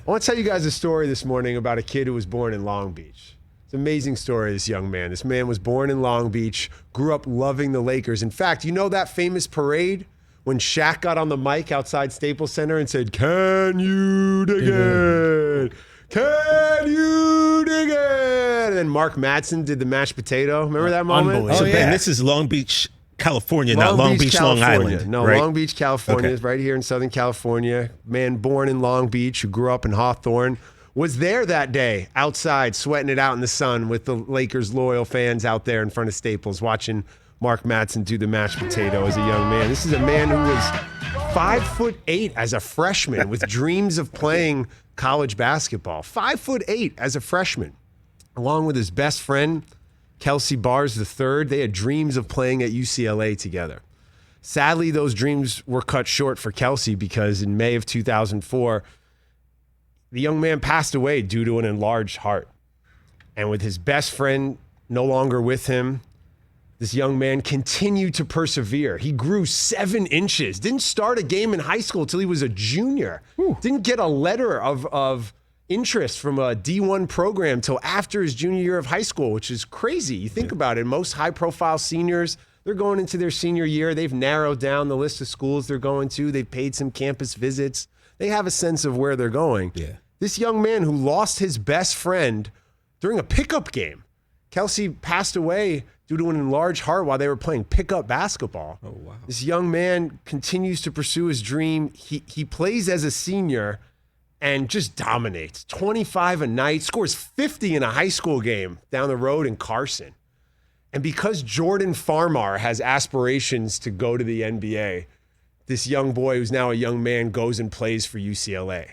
I want to tell you guys a story this morning about a kid who was born in Long Beach. It's an amazing story, this young man. This man was born in Long Beach, grew up loving the Lakers. In fact, you know that famous parade when Shaq got on the mic outside Staples Center and said, "Can you dig it? Can you dig it?" And then Mark Madsen did the mashed potato. Remember that moment? Unbelievable. So, Ben, this is Long Beach, California, not Long Beach, Long Island. No, right? Long Beach, California is right here in Southern California. Man born in Long Beach who grew up in Hawthorne was there that day outside sweating it out in the sun with the Lakers loyal fans out there in front of Staples watching Mark Madsen do the mashed potato as a young man. This is a man who was 5'8" as a freshman with dreams of playing college basketball. 5'8" as a freshman, along with his best friend, Kelsey Bars III. They had dreams of playing at UCLA together. Sadly, those dreams were cut short for Kelsey because in May of 2004, the young man passed away due to an enlarged heart. And with his best friend no longer with him, this young man continued to persevere. He grew 7 inches. Didn't start a game in high school until he was a junior. Didn't get a letter of interest from a D1 program till after his junior year of high school, which is crazy. You think about it. Most high-profile seniors, they're going into their senior year. They've narrowed down the list of schools they're going to. They've paid some campus visits. They have a sense of where they're going. Yeah. This young man who lost his best friend during a pickup game. Kelsey passed away due to an enlarged heart while they were playing pickup basketball. Oh, wow. This young man continues to pursue his dream. He plays as a senior and just dominates. 25 a night, scores 50 in a high school game down the road in Carson. And because Jordan Farmar has aspirations to go to the NBA, this young boy who's now a young man goes and plays for UCLA,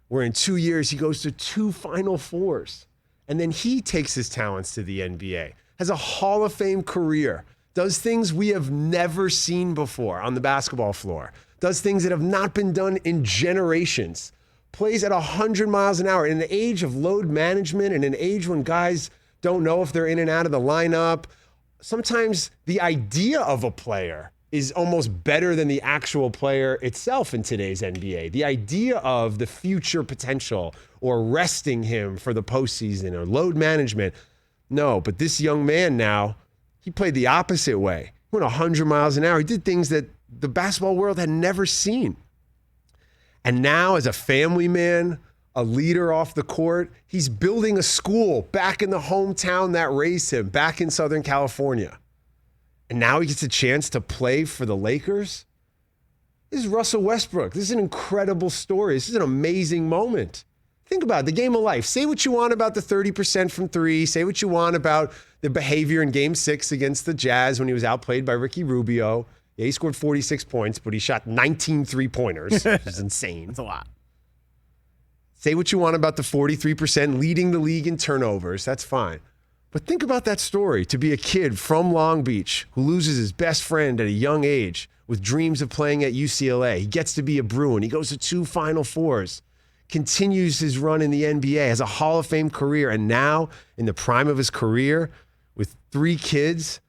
where in 2 years he goes to 2 Final Fours. And then he takes his talents to the NBA, has a Hall of Fame career, does things we have never seen before on the basketball floor, does things that have not been done in generations, plays at 100 miles an hour in an age of load management, in an age when guys don't know if they're in and out of the lineup. Sometimes the idea of a player is almost better than the actual player itself in today's NBA. The idea of the future potential or resting him for the postseason or load management. No, but this young man now, he played the opposite way. He went 100 miles an hour. He did things that the basketball world had never seen. And now as a family man, a leader off the court, he's building a school back in the hometown that raised him, back in Southern California. And now he gets a chance to play for the Lakers. This is Russell Westbrook. This is an incredible story. This is an amazing moment. Think about it, the game of life. Say what you want about the 30% from three. Say what you want about the behavior in Game 6 against the Jazz when he was outplayed by Ricky Rubio. Yeah, he scored 46 points, but he shot 19 three-pointers, which is insane. That's a lot. Say what you want about the 43% leading the league in turnovers. That's fine. But think about that story, to be a kid from Long Beach who loses his best friend at a young age with dreams of playing at UCLA. He gets to be a Bruin. He goes to 2 Final Fours, continues his run in the NBA, has a Hall of Fame career, and now in the prime of his career with 3 kids,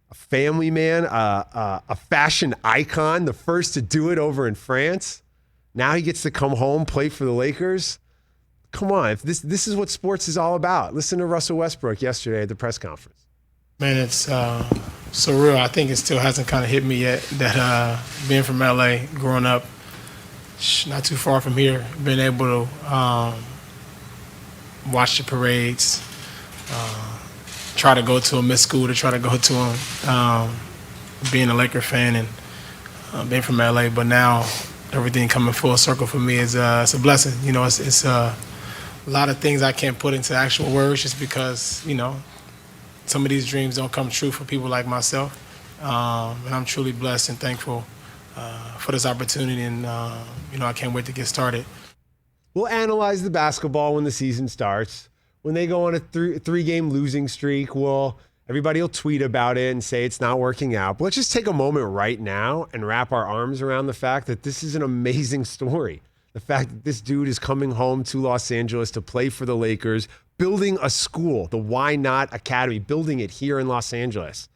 a family man, a fashion icon, the first to do it over in France. Now he gets to come home, play for the Lakers. Come on, if this is what sports is all about. Listen to Russell Westbrook yesterday at the press conference. Man, it's surreal. I think it still hasn't kind of hit me yet that being from LA, growing up, not too far from here, being able to watch the parades, try to go to them, miss school to try to go to them, being a Laker fan and being from LA, but now everything coming full circle for me is it's a blessing. You know, it's a lot of things I can't put into actual words just because, you know, some of these dreams don't come true for people like myself. And I'm truly blessed and thankful for this opportunity. And, you know, I can't wait to get started. We'll analyze the basketball when the season starts. When they go on a three-game losing streak, everybody will tweet about it and say it's not working out. But let's just take a moment right now and wrap our arms around the fact that this is an amazing story. The fact that this dude is coming home to Los Angeles to play for the Lakers, building a school, the Why Not Academy, building it here in Los Angeles.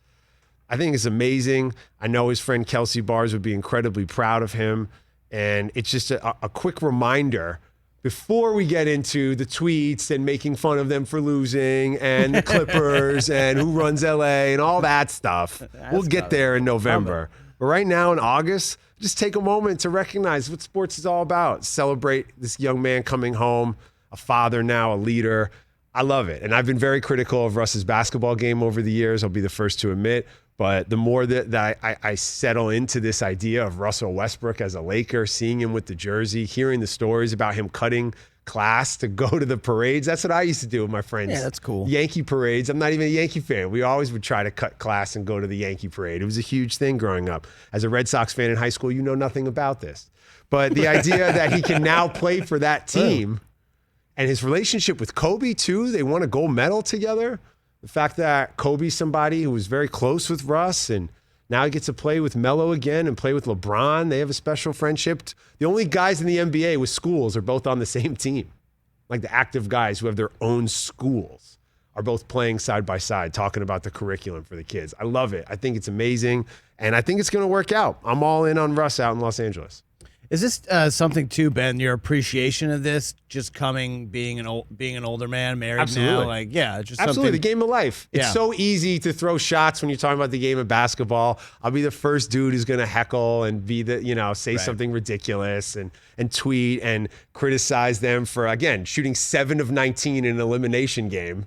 I think it's amazing. I know his friend Kelsey Bars would be incredibly proud of him. And it's just a quick reminder before we get into the tweets and making fun of them for losing and the Clippers and who runs LA and all that stuff. We'll get there in November. But right now in August, just take a moment to recognize what sports is all about. Celebrate this young man coming home, a father now, a leader. I love it. And I've been very critical of Russ's basketball game over the years. I'll be the first to admit. But the more that I settle into this idea of Russell Westbrook as a Laker, seeing him with the jersey, hearing the stories about him cutting class to go to the parades. That's what I used to do with my friends. Yeah, that's cool. Yankee parades. I'm not even a Yankee fan. We always would try to cut class and go to the Yankee parade. It was a huge thing growing up. As a Red Sox fan in high school, you know nothing about this. But the idea that he can now play for that team and his relationship with Kobe, too, they won a gold medal together. The fact that Kobe's somebody who was very close with Russ and now he gets to play with Melo again and play with LeBron. They have a special friendship. The only guys in the NBA with schools are both on the same team. Like the active guys who have their own schools are both playing side by side, talking about the curriculum for the kids. I love it. I think it's amazing. And I think it's going to work out. I'm all in on Russ out in Los Angeles. Is this something too, Ben? Your appreciation of this, just being an older man, married Absolutely. now, like it's just Absolutely, something. the game of life. It's so easy to throw shots when you're talking about the game of basketball. I'll be the first dude who's going to heckle and be say something ridiculous and tweet and criticize them for, again, shooting 7 of 19 in an elimination game.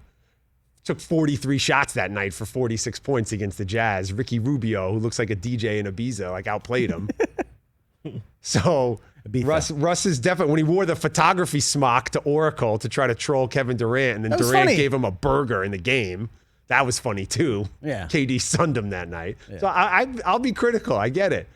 Took 43 shots that night for 46 points against the Jazz. Ricky Rubio, who looks like a DJ in Ibiza, outplayed him. So Russ is definitely, when he wore the photography smock to Oracle to try to troll Kevin Durant, and then Durant gave him a burger in the game. That was funny too. Yeah. KD sunned him that night. Yeah. So I'll be critical. I get it.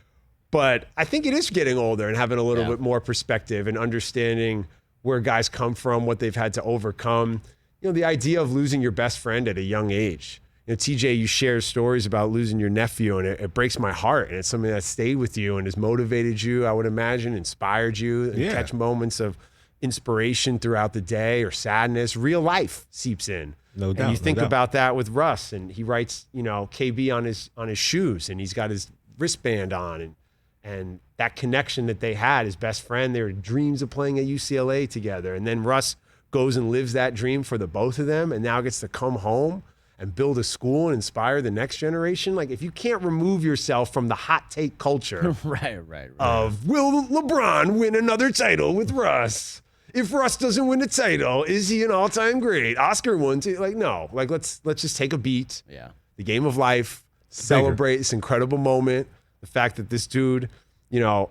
But I think it is getting older and having a little bit more perspective and understanding where guys come from, what they've had to overcome. The idea of losing your best friend at a young age. TJ, you share stories about losing your nephew, and it breaks my heart. And it's something that stayed with you and has motivated you, I would imagine, inspired you, and catch moments of inspiration throughout the day or sadness. Real life seeps in. No doubt. And you think about that with Russ, and he writes, KB on his shoes, and he's got his wristband on, and that connection that they had, his best friend, their dreams of playing at UCLA together. And then Russ goes and lives that dream for the both of them, and now gets to come home and build a school and inspire the next generation. If you can't remove yourself from the hot take culture right. of, will LeBron win another title with Russ? If Russ doesn't win the title, is he an all-time great? Oscar won too. No. Let's just take a beat. Yeah. The game of life, celebrate this incredible moment. The fact that this dude,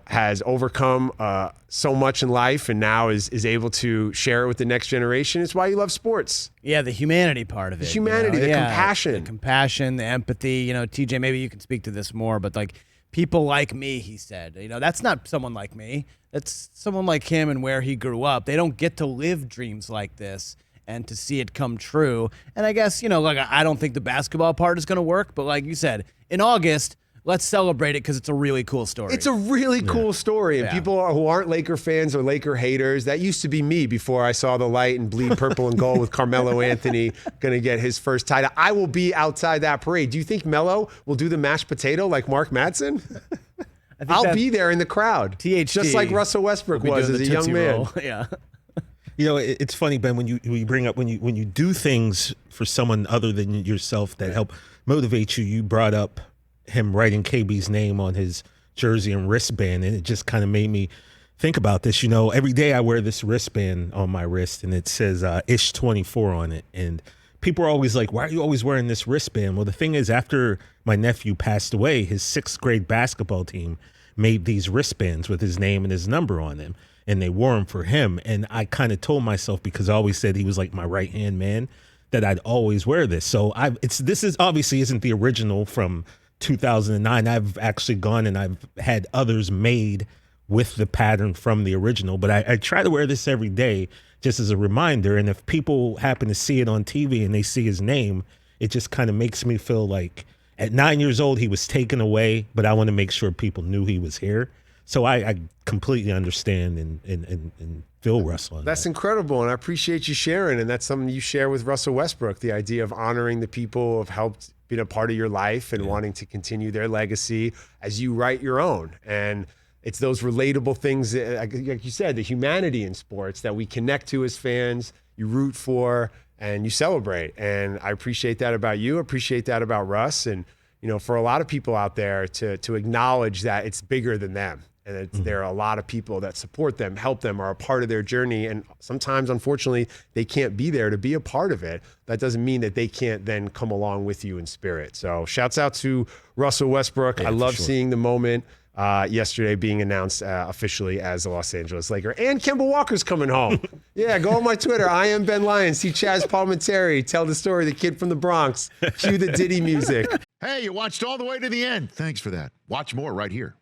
has overcome so much in life and now is able to share it with the next generation. It's why you love sports. Yeah, the humanity part of it. The humanity, the compassion. The compassion, the empathy. TJ, maybe you can speak to this more, but people like me, he said. That's not someone like me. That's someone like him and where he grew up. They don't get to live dreams like this and to see it come true. And I guess, I don't think the basketball part is going to work, but like you said, in August, let's celebrate it because it's a really cool story. It's a really cool story. And people who aren't Laker fans or Laker haters, that used to be me before I saw the light and bleed purple and gold with Carmelo Anthony going to get his first title. I will be outside that parade. Do you think Melo will do the mashed potato like Mark Madsen? I'll be there in the crowd. THT, just like Russell Westbrook was as a young man. Yeah. It's funny, Ben, when you bring up when you do things for someone other than yourself that help motivate you. You brought up him writing KB's name on his jersey and wristband, and it just kind of made me think about this. Every day I wear this wristband on my wrist, and it says Ish 24 on it, and people are always like, why are you always wearing this wristband? Well, the thing is, after my nephew passed away, his 6th grade basketball team made these wristbands with his name and his number on them, and they wore them for him. And I kind of told myself, because I always said he was like my right-hand man, that I'd always wear this. So this is obviously isn't the original from 2009. I've actually gone and I've had others made with the pattern from the original, but I try to wear this every day just as a reminder. And if people happen to see it on TV and they see his name, it just kind of makes me feel like at 9 years old, he was taken away, but I want to make sure people knew he was here. So I completely understand and feel Russell. That's incredible, and I appreciate you sharing, and that's something you share with Russell Westbrook, the idea of honoring the people who have helped been a part of your life and wanting to continue their legacy as you write your own. And It's those relatable things, like you said, the humanity in sports that we connect to as fans, you root for, and you celebrate. And I appreciate that about you. Appreciate that about Russ. And, for a lot of people out there to acknowledge that it's bigger than them. And there are a lot of people that support them, help them, are a part of their journey. And sometimes, unfortunately, they can't be there to be a part of it. That doesn't mean that they can't then come along with you in spirit. So shouts out to Russell Westbrook. I love seeing the moment yesterday being announced officially as a Los Angeles Laker. And Kemba Walker's coming home. Yeah, go on my Twitter. I am Ben Lyons. See Chaz Palminteri. Tell the story, the kid from the Bronx. Cue the Diddy music. Hey, you watched all the way to the end. Thanks for that. Watch more right here.